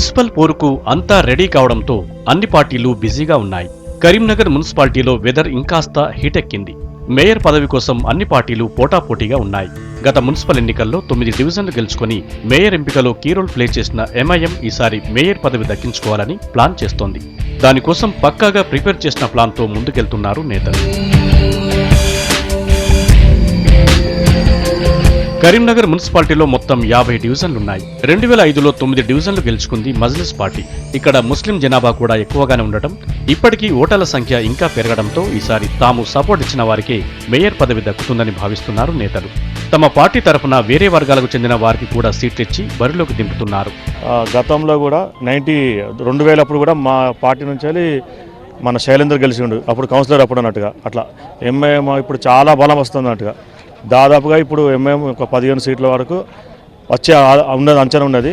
Municipal పోరుకు అంతా ready కావడంతో అన్ని పార్టీలు బిజీగా ఉన్నాయి. కరీంనగర్ మున్సిపాలిటీలో వెదర్ ఇంకాస్త హీటెక్కింది. మేయర్ పదవి కోసం అన్ని పార్టీలు పోటాపోటీగా ఉన్నాయి. గత మున్సిపల్ ఎన్నికల్లో 9 డివిజన్లు గెలుచుకుని మేయర్ ఎంపికలో కీ రోల్ ప్లే చేసిన ఎంఐఎం ఈసారి మేయర్ పదవి దక్కించుకోవాలని ప్లాన్ చేస్తోంది. దానికోసం పక్కాగా ప్రిపేర్ చేసిన ప్లాన్తో ముందుకెళ్తున్నారు నేతలు. కరీంనగర్ మున్సిపాలిటీలో మొత్తం 50 డివిజన్లున్నాయి. 2005లో 9 డివిజన్లు గెలుచుకుంది మజ్లిస్ పార్టీ. ఇక్కడ ముస్లిం జనాభా కూడా ఎక్కువగానే ఉండటం, ఇప్పటికీ ఓటర్ల సంఖ్య ఇంకా పెరగడంతో ఈసారి తాము సపోర్ట్ ఇచ్చిన వారికే మేయర్ పదవి దక్కుతుందని భావిస్తున్నారు నేతలు. తమ పార్టీ తరఫున వేరే వర్గాలకు చెందిన వారికి కూడా సీట్లిచ్చి బరిలోకి దింపుతున్నారు. గతంలో కూడా 2000 అప్పుడు కూడా మా పార్టీ నుంచి మన శైలేందర్ గెలిచిండు, అప్పుడు కౌన్సిలర్ అప్పుడు అన్నట్టుగా. అట్లా ఎంఐఎం ఇప్పుడు చాలా బలం వస్తుంది అన్నట్టుగా. దాదాపుగా ఇప్పుడు ఎంఐఎం ఒక 15 సీట్ల వరకు వచ్చే అంచనా ఉన్నది.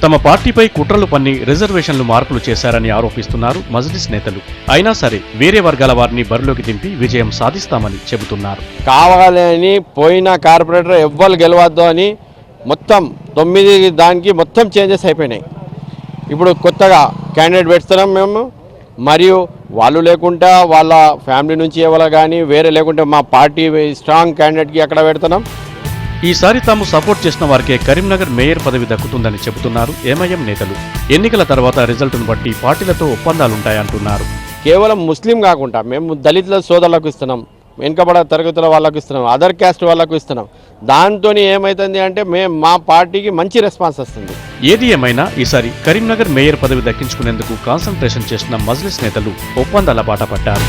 తమ పార్టీపై కుట్రలు పన్ని రిజర్వేషన్లు మార్పులు చేశారని ఆరోపిస్తున్నారు మజ్లిస్ నేతలు. అయినా సరే వేరే వర్గాల వారిని బరిలోకి దింపి విజయం సాధిస్తామని చెబుతున్నారు. కావాలని పోయిన కార్పొరేటర్ ఎవ్వరు గెలవద్దు అని మొత్తం 9 దానికి మొత్తం చేంజెస్ అయిపోయినాయి. ఇప్పుడు కొత్తగా క్యాండిడేట్ పెడుతున్నాం మేము, మరియు వాళ్ళు లేకుండా వాళ్ళ ఫ్యామిలీ నుంచి ఎవరు కానీ వేరే లేకుంటే మా పార్టీ స్ట్రాంగ్ క్యాండిడేట్కి అక్కడ పెడుతున్నాం. ఈసారి తాము సపోర్ట్ చేసిన వారికే కరీంనగర్ మేయర్ పదవి దక్కుతుందని చెబుతున్నారు ఎంఐఎం నేతలు. ఎన్నికల తర్వాత రిజల్ట్ను బట్టి పార్టీలతో ఒప్పందాలుంటాయంటున్నారు. కేవలం ముస్లిం కాకుండా మేము దళితుల సోదరులకు ఇస్తున్నాం, వెనుకబడ తరగతుల వాళ్ళకు ఇస్తున్నాం, అదర్ క్యాస్ట్ వాళ్ళకు ఇస్తున్నాం. దాంతో ఏమవుతుంది అంటే మా పార్టీకి మంచి రెస్పాన్స్ వస్తుంది. ఏది ఏమైనా ఈసారి కరీంనగర్ మేయర్ పదవి దక్కించుకునేందుకు కాన్సంట్రేషన్ చేసిన మజ్లిస్ నేతలు ఒప్పందాల బాట పట్టారు.